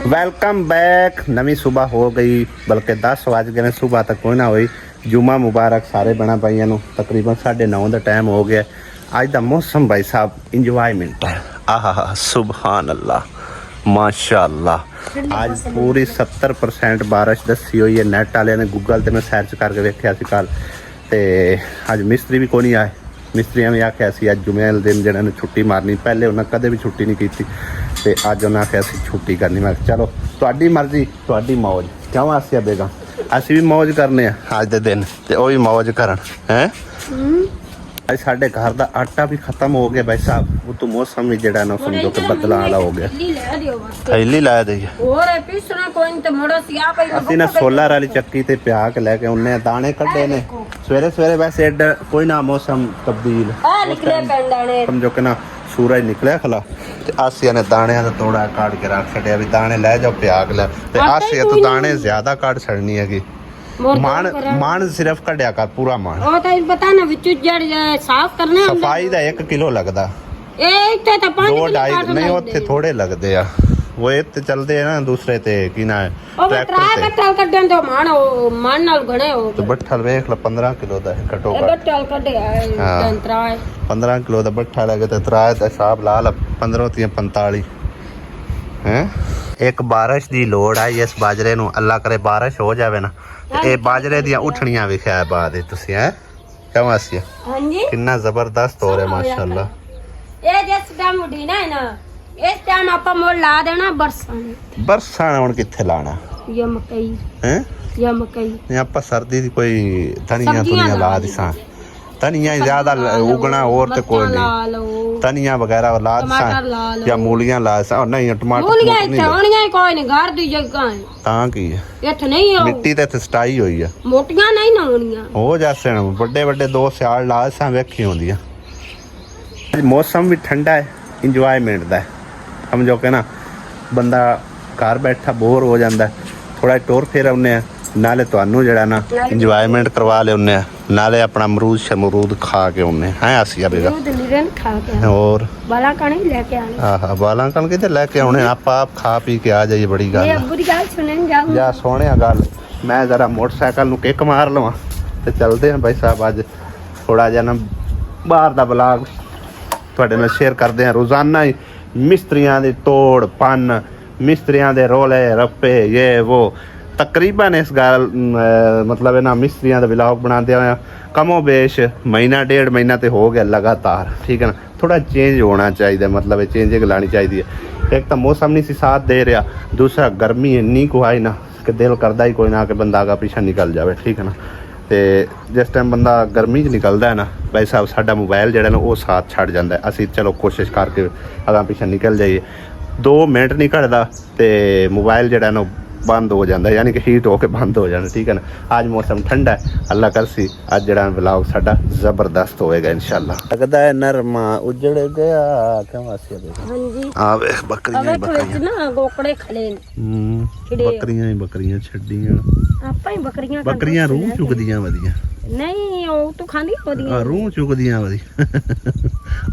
Welcome back. नवी सुबह हो गई, बल्कि 10 बज गए सुबह तक कोई ना हुई। जुमा मुबारक सारे बना भाइयों को। तकरीबन 9:30 का टाइम हो गया। अज का मौसम भाई साहब इंजॉयमेंट है। आहा सुबहान अल्लाह माशाअल्लाह। आज पूरी 70% बारिश दसी हुई है। नैट वाले ने गूगल से मैं सर्च करके वेख्या सी कल, तो अज मिस्त्री भी कोई नहीं आए। मिस्त्रियां भी आख्या सी अज जुमे वाले दिन जिन्होंने ने छुट्टी मारनी, पहले उन्हें कदे भी छुट्टी नहीं की थी, तो अज उन्हें आख्या सी छुट्टी करनी। मैं चलो तुहाडी मर्जी तुहाडी मौज, क्यों आसिया बेगम असी भी मौज करने अज दे दिन, तो भी मौज करन है। अज साडे घर का आटा भी खत्म हो गया भाई साहब। वो तो मौसम भी जड़ा ना समझो कि बदला वाला हो गया। थैली ला दी असी ना सोलर वाली चक्की ते प्या के लैके उन्ने दाने कड्डे ने सवेरे सवेरे। वैसे एडा कोई ना मौसम तब्दील समझो कि ना सूरज निकलिया खला, ते आसिया ने दाणियां दा तोड़ा काट के रख छड़िया भी दाने लै जाओ प्या के लै। ते आसिया तो दाने ज्यादा काट छड़नी है। मान सिर्फ कढ़िया कर पूरा मान। ओ तो पता ना विच जड़ साफ करने सफाई दा 1 किलो लगदा। ए इत्थे तो 5 किलो नहीं उत्थे थोड़े लगदे आ। वो इत्ते चलदे है ना दूसरे ते की ना ट्रैक्टर बट्ठल कड्डन तो मान नाल घणे हो। तो बट्ठल वेख ल 15 किलो दा घटो घट बट्ठल कड्डे तंत्राए 15 किलो दा बट्ठा लगे ते त्राए दा हिसाब ला ल 15 ती 45 हैं। एक बारिश दी लोड़ आई इस बाजरे नु। अल्लाह करे बारिश हो जावे ना, ये बाजरे दियां उठणियां विखिया बाद तुसी हैं क्यों आसिया। हां जी कितना जबरदस्त हो रहा है माशाल्लाह। ये जिस टाइम उठी ना इस टाइम आपा मोड़ ला देना बरसाने। बरसाने हुन किथे लाना ये मकई हैं या मकई यहाँ पर सर्दी दी कोई धनिया धुनिया ला दिसा। धनिया ज्यादा उगना और तो कोई नहीं। धनिया वगैरह ला दिसा या मूलियां ला दिसा। नहीं टमाटर मूलियां इतनी कोई नहीं घर दी जगह है तां की है इत्थे नहीं हो। मिट्टी ते सटाई हुई है मोटियां नहीं ना होनियां हो जैसे बड़े बड़े 2 सियाल ला दिसा वेखी होंदियां। मौसम भी ठंडा है, इंजॉयमेंट दा है समझो कि ना। बंदा घर बैठा बोर हो जाता है, थोड़ा टोर फेर आने नाले तुहानू जड़ा ना इंजॉयमेंट करवा ले आने, नाले अपना अमरूद शमरूद खा के आने हैं। आसिया बेगम और बाला कण लेके आने। हाँ बाला कण के लेके आने आप खा पी के आ जाइए। बड़ी गल जा सोने गल। मैं जरा मोटरसाइकिल नू किक मार लवां ते चलते हैं भाई साहब। अज थोड़ा जिहा ना बाहर दा ब्लॉग तुहाडे नाल शेयर करते हैं। रोजाना ही मिस्त्रियां दी तोड़ पन, मिस्त्रियां दे रोले रप्पे ये वो। तकरीबन इस गल मतलब है ना मिस्त्रियां दा व्लॉग बनाते हुए कमो बेश महीना 1.5 महीना तो हो गया लगातार। ठीक है ना, थोड़ा चेंज होना चाहिए, मतलब चेंजिंग लानी चाहिए। एक तो मौसम नहीं सी साथ दे रहा, दूसरा गर्मी इन्नी को आई ना कि दिल करता ही कोई ना कि बंदा आगा पीछा निकल जाए। ठीक है ना, तो जिस टाइम बंदा गर्मी च निकलता है ना भाई साहब साडा मोबाइल जो ना वो साथ छड़ जाता है। असी चलो कोशिश करके अगा पीछा निकल जाइए, 2 मिनट नहीं घटता तो मोबाइल जो ना बंद हो जाता है, यानी कि हीट होकर बंद हो जाना। ठीक है ना, आज मौसम ठंडा है, अल्लाह करसी आज जड़ा व्लॉग साडा जबरदस्त होएगा इंशाल्लाह। लगता है नरमा उजड़ गया क्यों आसिया हां जी। आ वे बकरियां ना गोकड़े खड़े बकरियां छड्डियां आपा ही बकरियां रूह चुगदियां वधिया नहीं ओ तू खांदी होदी रूह चुगदियां वधी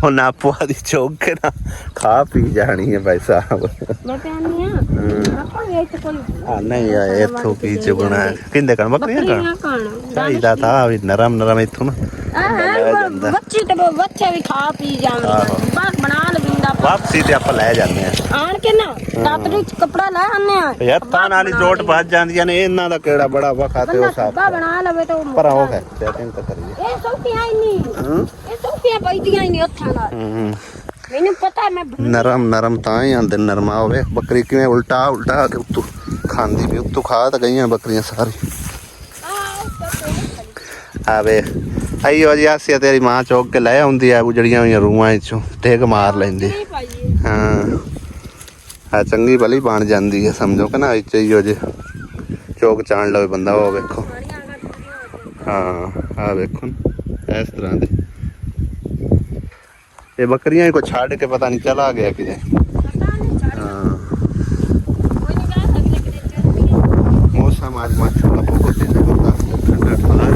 और नापुआ दी चौक के ना खा पी जानी है भाई साहब। मैं कहनी हां आपा ये तो कोई नहीं यार इथों पी चुगना किंदे कण बकरियां कण चाहिदा था भी नरम नरम इथों ना बच्चे तो बच्चे भी खा पी जांदे बस बना लविंदा वापसी ते आप ले जाने आन के ना दातरी कपड़ा ले आने यार तां नाली जोट भज जांदियां ने। इन्हां दा केड़ा बड़ा वखाते हो साहब बना लवे तो पर हो है सेटिंग तो करिए। ए सोफियां ही नहीं ए सोफियां बैठियां ही नहीं हत्थां नाल मैनू पता मैं नरम नरम तां ही आंदे नरमा होवे। बकरी किवें उल्टा उल्टा के उत्तों खांदी भी उत्तों खा तो गईयां बकरियां सारी। आवे आइयो जी आसिया तेरी मां चौक के ले आउंदी है उजड़ियां हुई रूहां चों टेक मार लैंदी। हाँ चंगी भली बन जाती है समझो कि ना चाहिए जे चौक चाण लवे बंदा वो वेखो। हाँ आ वेखो इस तरह दे ये बकरियां को छाड़ के पता नहीं चला गया कि मौसम आज माशाल्लाह बहुत ही जबरदस्त ठंडा ठंडा।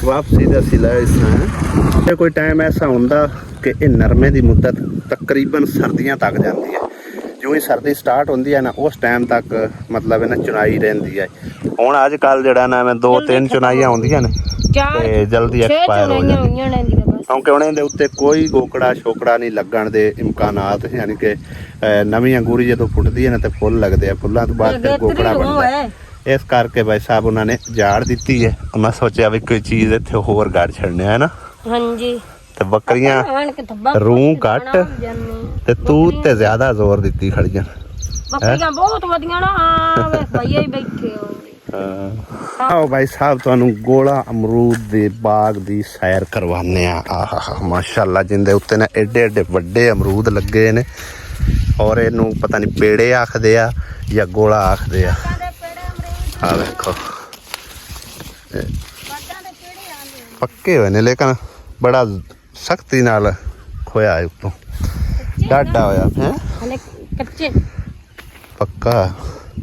वापसी का सिला इसमें कोई टाइम ऐसा होंदा कि नरमे की मुद्दत तकरीबन सर्दियां तक जाती है। ਜਿਉਂ ਹੀ ਸਰਦੀ ਸਟਾਰਟ ਹੁੰਦੀ ਹੈ ਨਾ ਉਸ ਟਾਈਮ ਤੱਕ ਮਤਲਬ ਇਹਨਾਂ ਚੁਣਾਈ ਰਹਿੰਦੀ ਹੈ। ਹੁਣ ਅੱਜ ਕੱਲ ਜਿਹੜਾ ਨਾ ਐਵੇਂ 2-3 ਚੁਣਾਈਆਂ ਹੁੰਦੀਆਂ ਨੇ ਤੇ ਜਲਦੀ ਐਕਸਪਾਇਰ ਹੋ ਜਾਂਦੀਆਂ ਕਿਉਂਕਿ ਉਹਨਾਂ ਦੇ ਉੱਤੇ ਕੋਈ ਗੋਕੜਾ ਛੋਕੜਾ ਨਹੀਂ ਲੱਗਣ ਦੇ ਇਮਕਾਨਾਤ, ਯਾਨੀ ਕਿ ਨਵੀਂ ਅੰਗੂਰੀ ਜਦੋਂ ਫੁੱਟਦੀ ਹੈ ਨਾ ਤੇ ਫੁੱਲ ਲੱਗਦੇ ਆ, ਫੁੱਲਾਂ ਤੋਂ ਬਾਅਦ ਫਿਰ ਗੋਕੜਾ ਬਣਦਾ। ਇਸ ਕਰਕੇ ਭਾਈ ਸਾਹਿਬ ਉਹਨਾਂ ਨੇ ਝਾੜ ਦਿੱਤੀ ਹੈ। ਮੈਂ ਸੋਚਿਆ ਵੀ ਕੋਈ ਚੀਜ਼ ਇੱਥੇ ਹੋਰ ਗੜ ਛੱਡਨੇ ਹੈ ਨਾ। ਹਾਂਜੀ ਤੇ ਬੱਕਰੀਆਂ ਰੂਹ ਘੱਟ ਤੇ ਤੂੰ ਤੇ ਜ਼ਿਆਦਾ ਜ਼ੋਰ ਦਿੱਤੀ ਖੜੀਆਂ। ਬੱਕਰੀਆਂ ਬਹੁਤ ਵਧੀਆਂ ਨਾ ਵੇਖ ਭਈਆ ਹੀ ਬੈਠੇ ਹੋ। ਆਓ ਭਾਈ ਸਾਹਿਬ ਤੁਹਾਨੂੰ ਗੋਲਾ ਅਮਰੂਦ ਦੇ ਬਾਗ ਦੀ ਸੈਰ ਕਰਵਾਨੇ ਆ। ਆਹਾ ਮਾਸ਼ਾਅੱਲਾ ਜਿੰਦੇ ਉੱਤੇ ਨਾ ਏਡੇ ਏਡੇ ਵੱਡੇ ਅਮਰੂਦ ਲੱਗੇ ਨੇ ਔਰ ਇਹਨੂੰ ਪਤਾ ਨਹੀਂ ਪੇੜੇ ਆਖਦੇ ਆ ਜਾਂ ਗੋਲਾ ਆਖਦੇ ਆ। ਆ ਵੇਖੋ ਪੱਕੇ ਹੋਏ ਨੇ ਲੇਕਿਨ ਬੜਾ ਸਖਤੀ ਨਾਲ ਖੋਇਆ ਹੈ ਉੱਤੋਂ ਡਾਡਾ ਹੋਇਆ ਹੈ। ਕੱਚੇ ਪੱਕਾ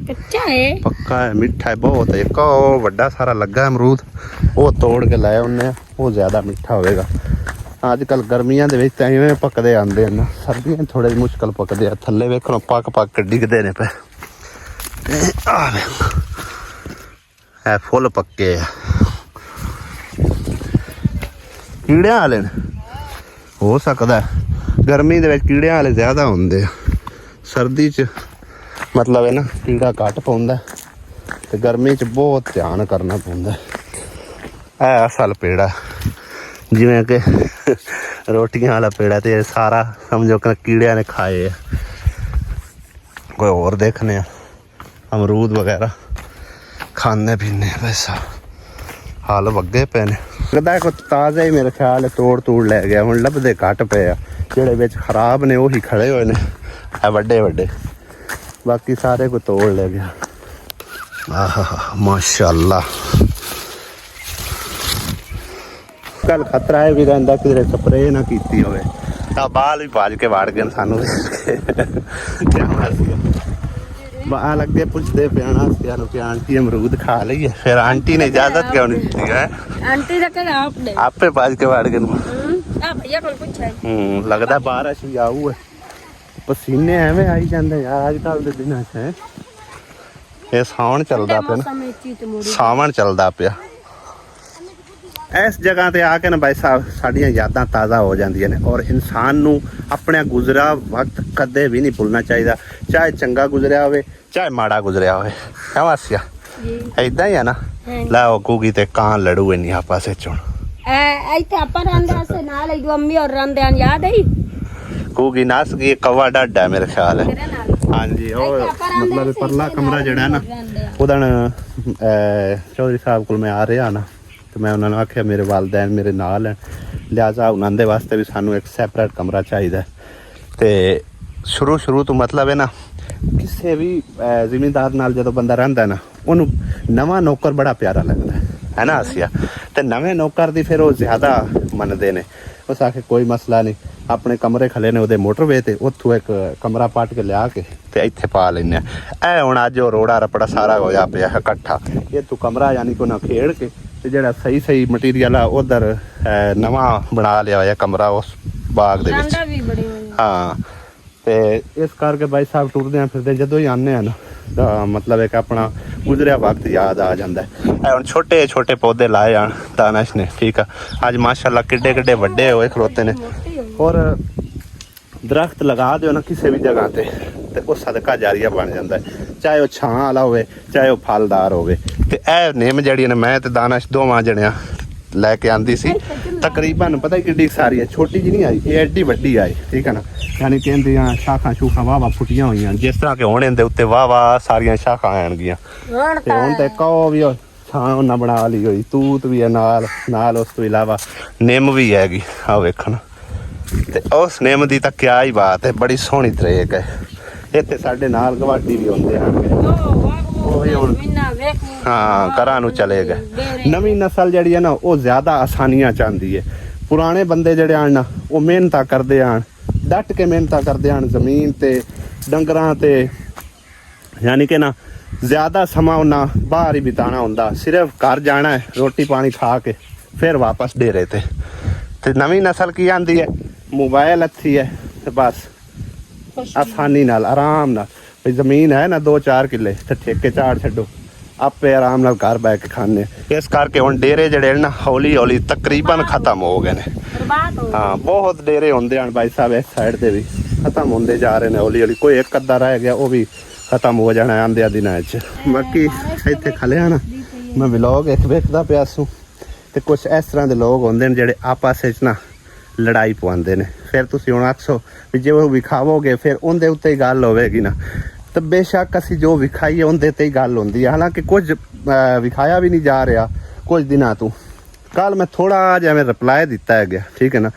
ਕੱਚਾ ਹੈ, ਪੱਕਾ ਹੈ, ਮਿੱਠਾ ਹੈ ਬਹੁਤ ਹੈ। ਇੱਕ ਉਹ ਵੱਡਾ ਸਾਰਾ ਲੱਗਾ ਅਮਰੂਦ ਉਹ ਤੋੜ ਕੇ ਲਾਇਆ ਉਹਨੇ, ਉਹ ਜ਼ਿਆਦਾ ਮਿੱਠਾ ਹੋਵੇਗਾ। ਅੱਜ ਕੱਲ ਗਰਮੀਆਂ ਦੇ ਵਿੱਚ ਤਾਂ ਇਵੇਂ ਪੱਕਦੇ ਆਉਂਦੇ ਹਨ, ਸਰਦੀਆਂ ਥੋੜੇ ਮੁਸ਼ਕਲ ਪੱਕਦੇ ਆ। ਥੱਲੇ ਵੇਖੋ ਪੱਕ ਪੱਕ ਡਿੱਗਦੇ ਨੇ ਪਏ। ਇਹ ਫੁੱਲ ਪੱਕੇ ਆ, ਕੀੜਿਆਂ ਵਾਲੇ ਨੇ। ਹੋ ਸਕਦਾ ਗਰਮੀ ਦੇ ਵਿੱਚ ਕੀੜਿਆਂ ਵਾਲੇ ਜ਼ਿਆਦਾ ਹੁੰਦੇ ਆ, ਸਰਦੀ 'ਚ ਮਤਲਬ ਹੈ ਨਾ ਕੀੜਾ ਘੱਟ ਪਾਉਂਦਾ ਤੇ ਗਰਮੀ 'ਚ ਬਹੁਤ ਧਿਆਨ ਕਰਨਾ ਪੈਂਦਾ। ਇਹ ਅਸਲ ਪੇੜਾ ਜਿਵੇਂ ਕਿ ਰੋਟੀਆਂ ਵਾਲਾ ਪੇੜਾ ਤੇ ਸਾਰਾ ਸਮਝੋ ਕਿ ਕੀੜਿਆਂ ਨੇ ਖਾਏ ਆ। ਕੋਈ ਹੋਰ ਦੇਖਨੇ ਆ ਅਮਰੂਦ ਵਗੈਰਾ ਖਾਣੇ ਪੀਣੇ ਵੈਸਾ ਹਾਲ ਵੱਗੇ ਪਏ ਨੇ। ਲੱਗਦਾ ਕੋਈ ਤਾਜ਼ਾ ਹੀ ਮੇਰੇ ਖਿਆਲ ਤੋੜ ਲੈ ਗਿਆ। ਹੁਣ ਲੱਭਦੇ ਘੱਟ ਪਏ ਆ, ਜਿਹੜੇ ਵਿੱਚ ਖਰਾਬ ਨੇ ਉਹੀ ਖੜੇ ਹੋਏ ਨੇ ਇਹ ਵੱਡੇ ਵੱਡੇ, ਬਾਕੀ ਸਾਰੇ ਕੋਈ ਤੋੜ ਲੈ ਗਿਆ। ਆਹਾ ਮਾਸ਼ਾਅੱਲਾ। ਕੱਲ ਖਤਰਾ ਹੈ ਵੀ ਰਹਿੰਦਾ ਕਿਧਰੇ ਸਪਰੇਅ ਨਾ ਕੀਤੀ ਹੋਵੇ ਤਾਂ ਬਾਲ ਵੀ ਭੱਜ ਕੇ ਵਾੜ ਗਏ ਸਾਨੂੰ। ਬਾਲ ਅੱਗੇ ਪੁੱਛਦੇ ਪਿਆਣਾ ਸਿਆਨੂੰ ਕਿ ਆਂਟੀ ਅਮਰੂਦ ਖਾ ਲਈਏ, ਫਿਰ ਆਂਟੀ ਨੇ ਇਜਾਜ਼ਤ ਕਿਉਂ ਨਹੀਂ ਦਿੱਤੀ ਹੈ? ਆਂਟੀ ਦਾ ਕਹਿੰਦਾ ਆਪੇ ਭੱਜ ਕੇ ਵਾੜ ਗਏ। ਲੱਗਦਾ ਬਾਰਿਸ਼ ਵੀ ਆਊ ਹੈ, ਪਸੀਨੇ ਐਵੇਂ ਆਈ ਜਾਂਦੇ ਯਾਰ ਅੱਜ ਕੱਲ ਦੇ ਦਿਨਾਂ 'ਚ। ਇਹ ਸਾਵਣ ਚੱਲਦਾ ਪਿਆ ਨਾ, ਸਾਵਣ ਚੱਲਦਾ ਪਿਆ। ਇਸ ਜਗ੍ਹਾ ਤੇ ਆ ਕੇ ਨਾ ਭਾਈ ਸਾਹਿਬ ਸਾਡੀਆਂ ਯਾਦਾਂ ਤਾਜ਼ਾ ਹੋ ਜਾਂਦੀਆਂ ਨੇ ਔਰ ਇਨਸਾਨ ਨੂੰ ਆਪਣਾ ਗੁਜ਼ਰਾ ਵਕਤ ਕਦੇ ਵੀ ਨਹੀਂ ਭੁੱਲਣਾ ਚਾਹੀਦਾ, ਚਾਹੇ ਚੰਗਾ ਗੁਜ਼ਰਿਆ ਹੋਵੇ ਚਾਹੇ ਮਾੜਾ ਗੁਜ਼ਰਿਆ ਹੋਵੇ। ਵਾਸਿਆ ਏਦਾਂ ਹੀ ਆ ਨਾ। ਲੈ ਉਹ ਕੂਗੀ ਤੇ ਕਾਂ ਲੜੂ ਇੰਨੀ ਆਪਸ ਵਿੱਚ। ਹੁਣ ਇੱਥੇ ਆਪਾਂ ਰਹਿੰਦੇ ਸੀ ਨਾਲ ਹੀ ਮੰਮੀ ਔਰ ਰਹਿੰਦੇ ਹਨ, ਯਾਦ ਹੈ ਕੂਗੀ ਨਸ ਗਈ। ਕਵਾ ਡਾਡਾ ਮੇਰੇ ਖਿਆਲ ਹੈ। ਹਾਂਜੀ ਉਹ ਮਤਲਬ ਪਰਲਾ ਕਮਰਾ ਜਿਹੜਾ ਨਾ ਉਹਦਾ ਚੌਧਰੀ ਸਾਹਿਬ ਕੋਲ ਮੈਂ ਆ ਰਿਹਾ ਨਾ ਤੇ ਮੈਂ ਉਹਨਾਂ ਨੂੰ ਆਖਿਆ ਮੇਰੇ ਵਾਲਦੈਨ ਮੇਰੇ ਨਾਲ ਹੈ, ਲਿਹਾਜ਼ਾ ਉਹਨਾਂ ਦੇ ਵਾਸਤੇ ਵੀ ਸਾਨੂੰ ਇੱਕ ਸੈਪਰੇਟ ਕਮਰਾ ਚਾਹੀਦਾ। ਤੇ ਸ਼ੁਰੂ ਤੋਂ ਮਤਲਬ ਹੈ ਨਾ ਕਿਸੇ ਵੀ ਜ਼ਿਮੀਂਦਾਰ ਨਾਲ ਜਦੋਂ ਬੰਦਾ ਰਹਿੰਦਾ ਨਾ ਉਹਨੂੰ ਨਵਾਂ ਨੌਕਰ ਬੜਾ ਪਿਆਰਾ ਲੱਗਦਾ ਹੈ ਨਾ ਆਸਿਆ। ਤੇ ਨਵੇਂ ਨੌਕਰ ਦੀ ਫਿਰ ਉਹ ਜ਼ਿਆਦਾ ਮੰਨਦੇ ਨੇ। ਉਸ ਆਖੇ ਕੋਈ ਮਸਲਾ ਨਹੀਂ, ਆਪਣੇ ਕਮਰੇ ਖਲੇ ਨੇ ਉਹਦੇ ਮੋਟਰਵੇ ਤੇ ਉੱਥੋਂ ਇੱਕ ਕਮਰਾ ਪੱਟ ਕੇ ਲਿਆ ਕੇ ਤੇ ਇੱਥੇ ਪਾ ਲੈਂਦੇ ਆ। ਇਹ ਹੁਣ ਅੱਜ ਉਹ ਰੋੜਾ ਰੱਪੜਾ ਸਾਰਾ ਹੋਇਆ ਪਿਆ ਇਕੱਠਾ। ਇਹ ਤੂੰ ਕਮਰਾ ਯਾਨੀ ਕਿ ਉਹਨਾਂ ਖੇਡ ਕੇ ਤੇ ਜਿਹੜਾ ਸਹੀ ਮਟੀਰੀਅਲ ਆ ਉਧਰ ਨਵਾਂ ਬਣਾ ਲਿਆ ਹੋਇਆ ਕਮਰਾ ਉਸ ਬਾਗ ਦੇ ਵਿੱਚ। ਹਾਂ ਤੇ ਇਸ ਕਰਕੇ ਭਾਈ ਸਾਹਿਬ ਟੁਰਦੇ ਫਿਰਦੇ ਜਦੋਂ ਹੀ ਆਉਂਦੇ ਆ ਨਾ ਤਾਂ ਮਤਲਬ ਇੱਕ ਆਪਣਾ ਗੁਜ਼ਰਿਆ ਵਕਤ ਯਾਦ ਆ ਜਾਂਦਾ ਹੈ। ਹੁਣ ਛੋਟੇ ਛੋਟੇ ਪੌਦੇ ਲਾਏ ਆ ਦਾਨਸ਼ ਨੇ, ਠੀਕ ਆ। ਅੱਜ ਮਾਸ਼ਾਅੱਲਾ ਕਿੱਡੇ ਵੱਡੇ ਹੋਏ ਖਲੋਤੇ ਨੇ। ਔਰ ਦਰਖਤ ਲਗਾ ਦਿਓ ਨਾ ਕਿਸੇ ਵੀ ਜਗ੍ਹਾ ਤੇ ਉਹ ਸਦਕਾ ਜਾਰੀਆ ਬਣ ਜਾਂਦਾ ਹੈ, ਚਾਹੇ ਉਹ ਛਾਂ ਵਾਲਾ ਹੋਵੇ ਚਾਹੇ ਉਹ ਫਲਦਾਰ ਹੋਵੇ। ਤੇ ਇਹ ਨਿੰਮ ਜਿਹੜੀ ਨੇ ਮੈਂ ਤੇ ਦਾਨਸ਼ ਦੋਵਾਂ ਜਣਿਆਂ ਲੈ ਕੇ ਆਂਦੀ ਸੀ, ਤਕਰੀਬਨ ਪਤਾ ਕਿੱਡੀ ਸਾਰੀ ਹੈ, ਛੋਟੀ ਜਿਹੀ ਨਹੀਂ ਆਈ, ਇਹ ਐਡੀ ਵੱਡੀ ਆਈ, ਠੀਕ ਹੈ ਨਾ। ਯਾਨੀ ਕਹਿੰਦੀਆਂ ਸ਼ਾਖਾਂ ਸ਼ੂਖਾਂ ਵਾਹ ਫੁੱਟੀਆਂ ਹੋਈਆਂ, ਜਿਸ ਤਰ੍ਹਾਂ ਕਿ ਹੁਣ ਇਹਦੇ ਉੱਤੇ ਵਾਹ ਸਾਰੀਆਂ ਸ਼ਾਖਾਂ ਆਣਗੀਆਂ। ਤੇ ਹੁਣ ਤੇ ਕਹੋ ਵੀ ਛਾਂ ਉਹਨਾਂ ਬਣਾ ਲਈ ਹੋਈ, ਤੂਤ ਵੀ ਹੈ ਨਾਲ ਉਸ ਤੋਂ ਇਲਾਵਾ ਨਿੰਮ ਵੀ ਹੈਗੀ ਆ ਵੇਖਣ। ਤੇ ਉਸ ਨਿੰਮ ਦੀ ਤਾਂ ਕਿਆ ਹੀ ਬਾਤ ਹੈ, ਬੜੀ ਸੋਹਣੀ ਤਰੇਕ ਹੈ। ਇੱਥੇ ਸਾਡੇ ਨਾਲ ਗਵਾਡੀ ਵੀ ਹੁੰਦੇ ਹਨ, ਹੁਣ ਹਾਂ ਘਰਾਂ ਨੂੰ ਚਲੇ ਗਏ। ਨਵੀਂ ਨਸਲ ਜਿਹੜੀ ਹੈ ਨਾ ਉਹ ਜ਼ਿਆਦਾ ਆਸਾਨੀਆਂ ਚਾਹੁੰਦੀ ਹੈ। ਪੁਰਾਣੇ ਬੰਦੇ ਜਿਹੜੇ ਆਣ ਨਾ ਉਹ ਮਿਹਨਤਾਂ ਕਰਦੇ ਆਣ, ਡਟ ਕੇ ਮਿਹਨਤਾਂ ਕਰਦੇ ਆਣ ਜ਼ਮੀਨ ਤੇ ਡੰਗਰਾਂ ਤੇ, ਯਾਨੀ ਕਿ ਨਾ ਜ਼ਿਆਦਾ ਸਮਾਂ ਉਹਨਾਂ ਬਾਹਰ ਹੀ ਬਿਤਾਉਣਾ ਹੁੰਦਾ, ਸਿਰਫ ਘਰ ਜਾਣਾ ਹੈ ਰੋਟੀ ਪਾਣੀ ਖਾ ਕੇ ਫਿਰ ਵਾਪਸ ਡੇਰੇ ਤੇ। ਨਵੀਂ ਨਸਲ ਕੀ ਆਂਦੀ ਹੈ, ਮੋਬਾਈਲ ਹੱਥੀ ਹੈ ਤੇ ਬਸ ਆਸਾਨੀ ਨਾਲ ਆਰਾਮ ਨਾਲ ਵੀ ਜ਼ਮੀਨ ਹੈ ਨਾ 2-4 ਕਿੱਲੇ ਤੇ ਠੇਕੇ ਝਾੜ ਛੱਡੋ ਆਪੇ ਆਰਾਮ ਨਾਲ ਘਰ ਬੈ ਕੇ ਖਾਣੇ। ਇਸ ਕਰਕੇ ਹੁਣ ਡੇਰੇ ਜਿਹੜੇ ਨਾ ਹੌਲੀ ਹੌਲੀ ਤਕਰੀਬਨ ਖਤਮ ਹੋ ਗਏ ਨੇ। ਹਾਂ ਬਹੁਤ ਡੇਰੇ ਹੁੰਦੇ ਹਨ ਭਾਈ ਸਾਹਿਬ ਇਸ ਸਾਈਡ ਤੇ ਵੀ ਖਤਮ ਹੁੰਦੇ ਜਾ ਰਹੇ ਨੇ ਹੌਲੀ ਹੌਲੀ। ਕੋਈ ਇੱਕ ਅੱਧਾ ਰਹਿ ਗਿਆ ਉਹ ਵੀ ਖਤਮ ਹੋ ਜਾਣਾ ਆਂਦਿਆਂ ਦਿਨਾਂ 'ਚ। ਬਾਕੀ ਇੱਥੇ ਖਲਿਆ ਨਾ ਮੈਂ ਵਲੌਗ ਇੱਕ ਵੇਖਦਾ ਪਿਆ ਸੂ ਤੇ ਕੁਛ ਇਸ ਤਰ੍ਹਾਂ ਦੇ ਲੋਕ ਹੁੰਦੇ ਨੇ ਜਿਹੜੇ ਆਪਸ ਵਿੱਚ ਨਾ ਲੜਾਈ ਪਵਾਉਂਦੇ ਨੇ। ਫਿਰ ਤੁਸੀਂ ਹੁਣ ਆਖੋ ਵੀ ਜੇ ਉਹ ਵਿਖਾਵੋਗੇ ਫਿਰ ਉਹਦੇ ਉੱਤੇ ਹੀ ਗੱਲ ਹੋਵੇਗੀ ਨਾ। ਤੇ ਬੇਸ਼ੱਕ ਅਸੀਂ ਜੋ ਵਿਖਾਈਏ ਉਹਦੇ ਤੇ ਹੀ ਗੱਲ ਹੁੰਦੀ ਹੈ। ਹਾਲਾਂਕਿ ਕੁਝ ਵਿਖਾਇਆ ਵੀ ਨਹੀਂ ਜਾ ਰਿਹਾ ਕੁਝ ਦਿਨਾਂ ਤੋਂ। ਕੱਲ ਮੈਂ ਥੋੜਾ ਜਿਹਾ ਮੈਂ ਰਿਪਲਾਈ ਦਿੱਤਾ ਹੈਗਾ, ਠੀਕ ਹੈ ਨਾ,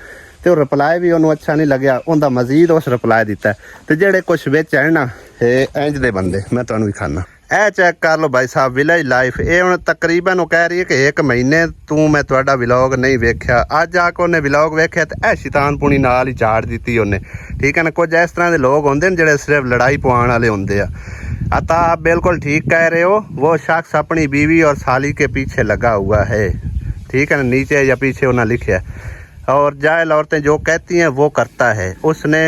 ਤੇ ਉਹ ਰਿਪਲਾਈ ਵੀ ਉਹਨੂੰ ਅੱਛਾ ਨਹੀਂ ਲੱਗਿਆ। ਉਹਦਾ ਮਜ਼ੀਦ ਉਸ ਰਿਪਲਾਈ ਦਿੱਤਾ। ਤੇ ਜਿਹੜੇ ਕੁਛ ਵਿੱਚ ਹੈ ਨਾ ਇਹ ਇੰਜ ਦੇ ਬੰਦੇ ਮੈਂ ਤੁਹਾਨੂੰ ਵਿਖਾਣਾ। ਇਹ ਚੈੱਕ ਕਰ ਲਓ ਭਾਈ ਸਾਹਿਬ ਵਿਲੇਜ ਲਾਈਫ। ਇਹ ਹੁਣ ਤਕਰੀਬਨ ਉਹ ਕਹਿ ਰਹੀ ਹੈ ਕਿ 1 ਮਹੀਨੇ ਤੂੰ ਮੈਂ ਤੁਹਾਡਾ ਵਲੌਗ ਨਹੀਂ ਵੇਖਿਆ। ਅੱਜ ਆ ਕੇ ਉਹਨੇ ਵਲੌਗ ਵੇਖਿਆ ਤੇ ਇਹ ਸ਼ੈਤਾਨਪੁਣੀ ਨਾਲ ਹੀ ਝਾੜ ਦਿੱਤੀ ਉਹਨੇ, ਠੀਕ ਹੈ ਨਾ। ਕੁਝ ਇਸ ਤਰ੍ਹਾਂ ਦੇ ਲੋਕ ਹੁੰਦੇ ਨੇ ਜਿਹੜੇ ਸਿਰਫ ਲੜਾਈ ਪਵਾਉਣ ਵਾਲੇ ਹੁੰਦੇ ਆ। अतः आप बिल्कुल ठीक कह रहे हो। वो शख्स अपनी बीवी और साली के पीछे लगा हुआ है, ठीक है ना। नीचे या पीछे उन्हें लिखे और जाहिल औरतें जो कहती हैं वो करता है। उसने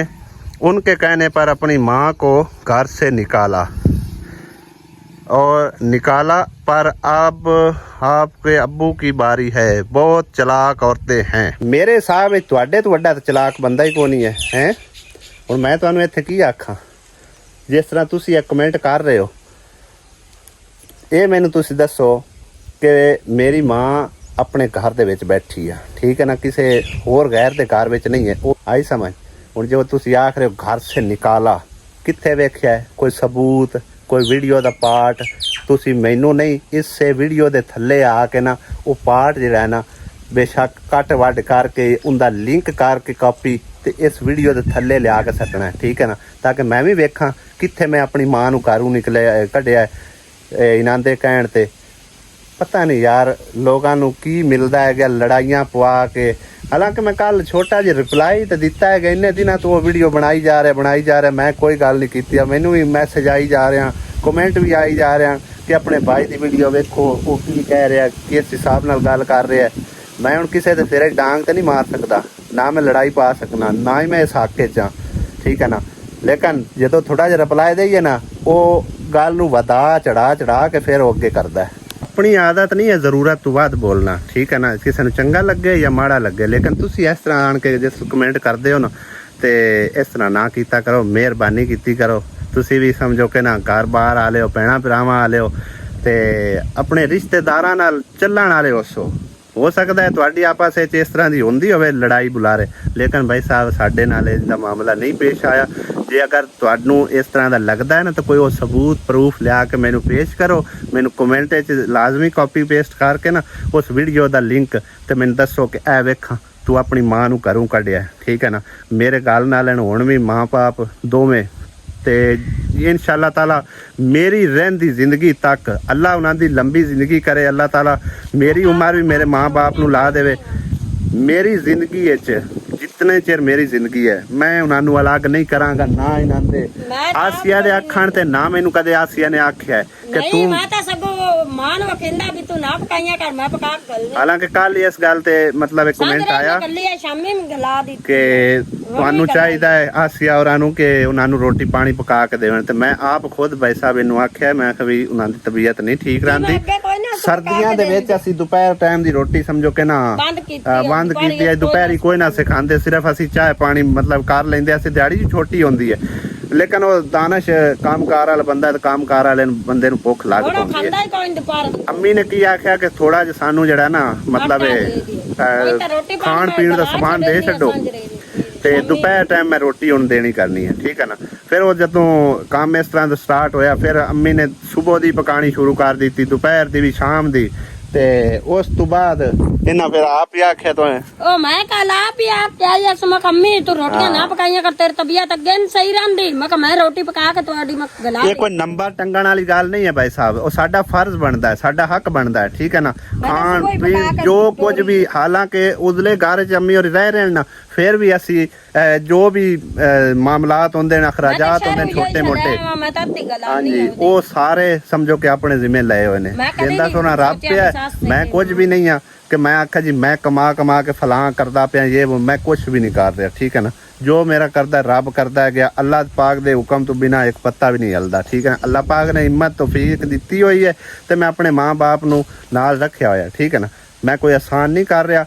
उनके कहने पर अपनी माँ को घर से निकाला पर अब आपके अब्बू की बारी है। बहुत चलाक औरतें हैं। मेरे साहब तुहाडे तो वड्डा चलाक बंदा ही कोई नहीं है हैं। हुण मैं तुहानूं इत्थे की आखां। जिस तरह तुसी एक कमेंट कर रहे हो ये मैनू तुसी दसो कि मेरी माँ अपने घर दे विच बैठी है, ठीक है ना, किसी होर गैर दे घर विच नहीं है। वो आई समझ। हुण जो तुसी आख रहे हो घर से निकाला, कित्थे वेख्या है कोई सबूत कोई वीडियो दा पार्ट? तुसी मैनू नहीं इस वीडियो दे थल्ले आके ना वो पार्ट जिहड़ा है ना बेशक कट वड करके उनका लिंक करके कॉपी ते इस वीडियो दे थल्ले लिया के सटना है, ठीक है ना, ताकि मैं भी वेखां कित्थे मैं अपनी माँ नूं घरों निकले कढ़िया इन्हां दे कहण ते। पता नहीं यार लोगों नूं की मिलदा है लड़ाइयां पवा के। हालांकि मैं कल छोटा जिहा रिप्लाई तो दिता है इन्ने दिनों तो वो वीडियो बनाई जा रहा मैं कोई गल नहीं कीती। मैनू भी मैसेज आई जा रहे कमेंट भी आई जा रहे कि अपने भाई की वीडियो वेखो वो की कह रहा किस हिसाब नाल गल कर रहा है। मैं हुण किसी दे सिरे डांग तो नहीं मार सकता, ना मैं लड़ाई पा सकना, ना ही मैं इस हक च हाँ, ठीक है ना। लेकिन जो थोड़ा जिहा रिप्लाई देइए ना वो गल नूं वधा चढ़ा के फिर वो अगे करता है। अपनी आदत नहीं है ज़रूरत तो बाद बोलना, ठीक है ना। किसी नूं चंगा लगे या माड़ा लगे, लेकिन तुसी इस तरह आण के जिस कमेंट करते हो ना तो इस तरह ना कीता करो, मेहरबानी कीती करो। तुसी भी समझो कि ना घर बाहर आले हो, भैणां भरावां आले हो ते अपने रिश्तेदारां नाल चलण वाले हो सकता है तुहाडी आपस में इस तरह की होंदी होवे लड़ाई बुलारे, लेकिन भाई साहब साडे नाल इसदा मामला नहीं पेश आया। जे अगर तुहानूं इस तरह का लगता है ना तो कोई वो सबूत प्रूफ लिया के मैनू पेश करो। मैनू कमेंट लाजमी कॉपी पेस्ट करके ना उस वीडियो का लिंक तो मैनू दसो कि ऐ वेखां तू अपनी माँ नूं घरों कढ़िया, ठीक है ना। मेरे गल नाल हुण भी माँ बाप दोवें ते इंशाअल्लाह ताला मेरी रहंदी जिंदगी तक अल्लाह उन्हां दी लंबी जिंदगी करे। अल्लाह ताला मेरी उम्र भी मेरे माँ बाप नूं ला देवे। मेरी जिंदगी जितने चिर मेरी जिंदगी है मैं उन्होंने अलग नहीं करांगा, ना इन्हां दे आसिया दे आखण ते ना मैनू कदे आसिया ने आख्या है कि तू हालांकि कल इस गल ते मतलब एक कमेंट आया कि तुहानू चाहिदा है आसिया होरां नूं कि उन्हां नूं रोटी पानी पका के देवण। ते मैं आप खुद भाई साहब इनू आख्या मैं कि भी उन्हां दी तबीयत नहीं ठीक रहंदी। सर्दियां दे विच असीं दोपहर टाइम दी रोटी समझो कि ना बंद कीती है। दोपहरी कोई ना सिखांदे, सिर्फ असीं चाय पानी मतलब कर लेंदे। असीं दिहाड़ी छोटी होंदी है, लेकिन वो दानश कामकार वाला बंदा तो कामकार वाले बंदे नूं भुख लग पौंदी है। अम्मी ने की आख्या कि थोड़ा जिहा सानू जिहड़ा ना मतलब खाण पीण दा समान दे छड्डो ते दोपहर टाइम मैं रोटी हुण देनी करनी है, ठीक है ना। फिर वो जदों काम इस तरह स्टार्ट होया फिर अम्मी ने सुबह दी पकानी शुरू कर दी, दोपहर दी भी शाम दी। ते उस तो बाद इन्हां फिर आप ही आख्या तो है ओ मैं कल आप ही आप क्या या समक अम्मी तू रोटियां ना पकाइयां कर तेरी तबीयत अगे सही रहंदी। मैं रोटी पका के तुहाडी मैं गला ये कोई नंबर टंगण वाली गल नहीं है भाई साहब। ओ साडा फर्ज बनदा है, साडा हक बनदा है, ठीक है ना। खान पीन जो कुछ भी हालांकि उदले घर च अम्मी और रह रहे ना फिर भी असी जो भी मामलात होंदे ने अखराजात होंदे ने छोटे मोटे हाँ जी वो सारे समझो कि अपने जिम्मे लए हुए ने जिंदा सोना रब पे मैं कुछ भी नहीं हाँ कि मैं आखा जी मैं कमा के फलां करदा पिया ये वो मैं कुछ भी नहीं कर रहा ठीक है ना जो मेरा करदा रब करदा है गया अल्लाह पाक दे हुक्म तो बिना एक पत्ता भी नहीं हिलदा ठीक है अल्लाह पाक ने हिम्मत तौफीक दित्ती हुई है तो मैं अपने माँ बाप नू नाल रखिया होया ठीक है ना मैं कोई आसान नहीं कर रहा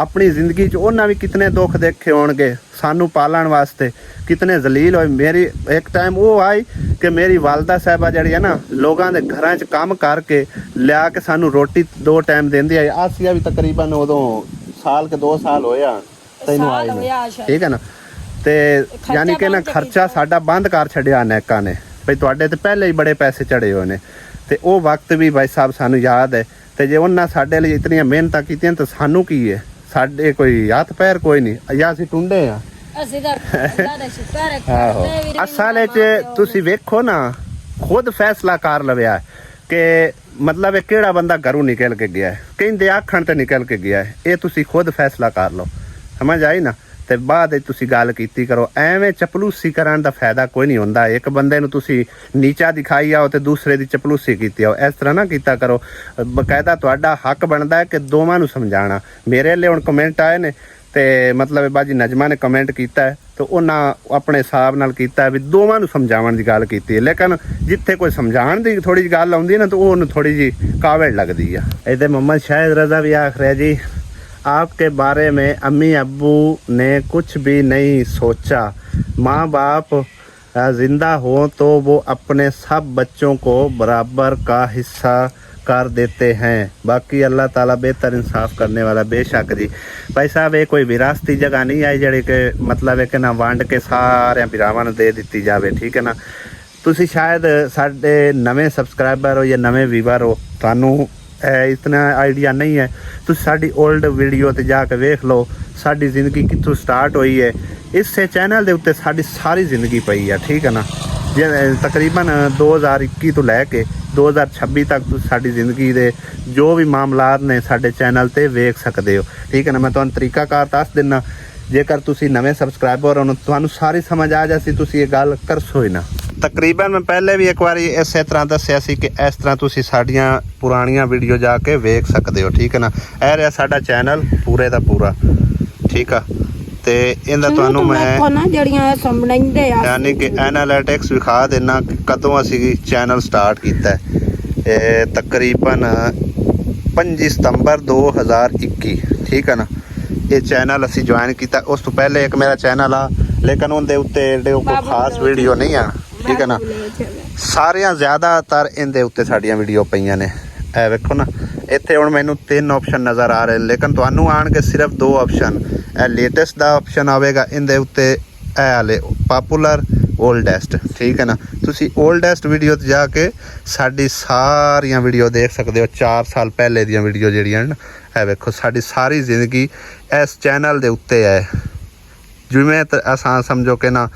अपनी जिंदगी च उन्हें भी कितने दुख देखे होणगे सानू पालन वास्ते कितने जलील होए मेरी एक टाइम वो आई कि मेरी वालदा साहबा जड़ी है ना लोगों के घर च काम करके लिया के सानू रोटी 2 टाइम देंदी आई आसिया भी तकरीबन उदों साल के 2 साल होया तैनू आई ने ठीक है ना ते यानी कि ना खर्चा साडा बंद कर छड़िया नैका ने भाई तुहाडे ते पहले ही बड़े पैसे चढ़े हुए ने ते वो वक्त भी भाई साहब सानू याद है ते जे उन्हां साडे लई इतनी मेहनतां कीतियां ते सानू की है साडे कोई हथ पैर कोई नहीं या असीं टुंडे आ आहो असल च तुसीं वेखो ना खुद फैसला कर लविया कि मतलब ये केड़ा बंदा घरों निकल के गया है कहंदे आखण ते निकल के गया है ये तुसीं खुद फैसला कर लो समझ आई ना ते बाद तुसीं गल कीती करो एवें चपलूसी करन दा फायदा कोई नहीं हुंदा एक बंदे नूं तुसीं नीचा दिखाई आओ ते दूसरे दी चपलूसी कीती आओ इस तरह ना कीता करो बकायदा तुहाडा हक बनदा है कि दोवां नूं समझाना मेरे लिए हुण कमेंट आए ने ते मतलब बाजी नजमा ने कमेंट कीता है तो उन्हां अपने हिसाब नाल कीता है भी दोवां नूं समझावण दी गल कीती है लेकिन जिथे कोई समझाण दी थोड़ी जी गल आउंदी है ना तो ओनूं थोड़ी जी कावड़ लगदी आ इहदे मोहम्मद शाहिद रज़ा भी आख रहा जी आपके बारे में अम्मी अब्बू ने कुछ भी नहीं सोचा माँ बाप जिंदा हो तो वो अपने सब बच्चों को बराबर का हिस्सा कर देते हैं बाकी अल्लाह ताला बेहतर इंसाफ करने वाला बेशक जी भाई साहब ये कोई विरासती जगह नहीं आई जड़ी के मतलब है कि ना वंड के सारे भरावां नूं दे दित्ती जावे ठीक है ना तुसी शायद साडे नवे सबसक्राइबर हो या नवे व्यूअर हो तुहानूं इतना आइडिया नहीं है तुम साड़ी ओल्ड वीडियो ते जाके वेख लो साड़ी जिंदगी कित्थों स्टार्ट हुई है इस चैनल दे उत्ते साड़ी सारी जिंदगी पई है ठीक है ना जे तकरीबन 2021 तो लैके 2026 तक तुम साड़ी जिंदगी दे जो भी मामलात ने साडे चैनल ते वेख सकते हो ठीक है ना मैं तुहानूं तरीकाकार दस दिना जेकर तुसी नवे सबसक्राइबर हो तुहानूं सारी समझ आ जासी तुसी ये गल करसो ही ना तकरीबन मैं पहले भी एक बार इस तरह दस्या सी कि इस तरह तुसी साडियां पुरानियां वीडियो जाके वेख सकते हो ठीक है ना ए रहा साडा चैनल पूरे दा पूरा ठीक है ते इंदा तुहानूं मैं यानी कि एनालिटिक्स विखा देना कि कदों असी चैनल स्टार्ट कीता है तकरीबन 25 सितंबर 2021 ठीक है ना ये चैनल असी ज्वाइन किया उस तो पहले एक मेरा चैनल आ लेकिन उनके उत्ते कोई खास वीडियो नहीं आ ठीक है ना सारियां ज़्यादातर इनके उत्ते साड़ियां वीडियो पईयां ने ए वेखो ना इत्थे हुण मैनूं 3 ऑप्शन नज़र आ रहे लेकिन तुहानूं आण के सिर्फ 2 ऑप्शन ए लेटेस्ट दा ऑप्शन आवेगा इनके उत्ते ए हाले पॉपुलर ओल्डेस्ट ठीक है ना तुसी ओल्डेस्ट वीडियो ते जाके साडी सारियां वीडियो देख सकते हो 4 साल पहले दियां वीडियो जिहड़ियां न ए वेखो साडी सारी जिंदगी इस चैनल दे उत्ते है जिवें असां समझो कि ना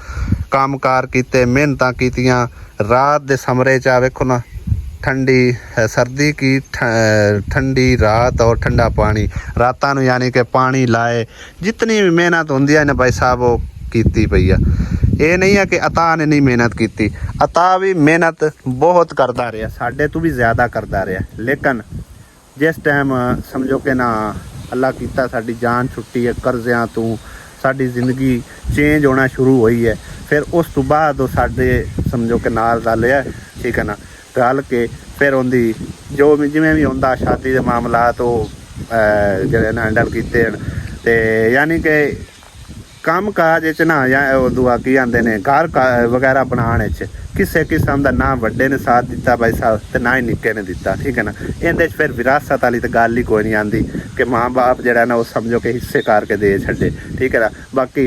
काम कार कीते मेहनतां कीतियां रात दे समरे च वेखो ना ठंडी सर्दी की ठंडी रात और ठंडा पानी रातां नूं यानी कि पानी लाए जितनी भी मेहनत होंदी है ना भाई साहब वो कीती पई आ ये नहीं है कि अता ने नहीं मेहनत की अता भी मेहनत बहुत करता रहा साढ़े तो भी ज़्यादा करता रहा लेकिन जिस टाइम समझो कि ना अल्लाह कीता साडी जान छुट्टी है कर्ज़ियां तो साडी ज़िंदगी चेंज होना शुरू हुई है फिर उस तो बाद वो साडे समझो कि नाल रल है ठीक है ना रल के फिर उनकी जो जिमें भी होंदा शादी के मामला तो जिहड़े हैंडल कीते ते यानी कि काम काज च ना या दुआ की आंदे ने घर वगैरह बनाने च किसी किस्म का ना वड्डे ने साथ दिता भाई साहब तो ना ही निक्के ने दिता ठीक है ना इहदे च फिर विरासत वाली तो गल ही कोई नहीं आती कि माँ बाप जिहड़ा ना वो समझो कि हिस्से करके दे छड्डे ठीक है ना बाकी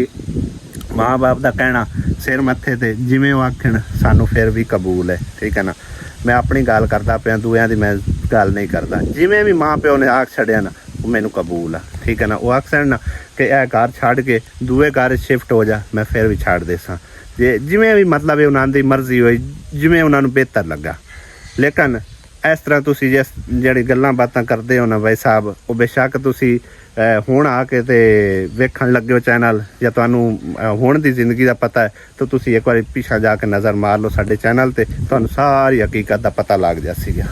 माँ बाप का कहना सिर मत्थे ते जिवें वो आखण सानू फिर भी कबूल है ठीक है ना मैं अपनी गल करदा पिया दूसरिਆਂ की मैं गल नहीं करता जिवें भी माँ प्यो ने आख छड़िया ना वो मैनू कबूल है ठीक है ना वो आखन ना कि यह घर छड़ के दूए घर शिफ्ट हो जा मैं फिर भी छड़ देसा जे जिमें भी मतलब उन्होंने मर्जी हुई जिमें उन्होंने बेहतर लगा लेकिन ਇਸ ਤਰ੍ਹਾਂ ਤੁਸੀਂ ਜਿਹੜੀ ਗੱਲਾਂ ਬਾਤਾਂ ਕਰਦੇ ਹੋ ਨਾ ਬਾਈ ਸਾਹਿਬ, ਉਹ ਬੇਸ਼ੱਕ ਤੁਸੀਂ ਹੁਣ ਆ ਕੇ ਤੇ ਵੇਖਣ ਲੱਗੇ ਹੋ ਚੈਨਲ, ਜਾਂ ਤੁਹਾਨੂੰ ਹੁਣ ਦੀ ਜ਼ਿੰਦਗੀ ਦਾ ਪਤਾ ਹੈ ਤਾਂ ਤੁਸੀਂ ਇੱਕ ਵਾਰੀ ਪਿੱਛਾ ਜਾ ਕੇ ਨਜ਼ਰ ਮਾਰ ਲਓ ਸਾਡੇ ਚੈਨਲ ਤੇ, ਤੁਹਾਨੂੰ ਸਾਰੀ ਹਕੀਕਤ ਦਾ ਪਤਾ ਲੱਗ ਜਾ ਸੀਗਾ।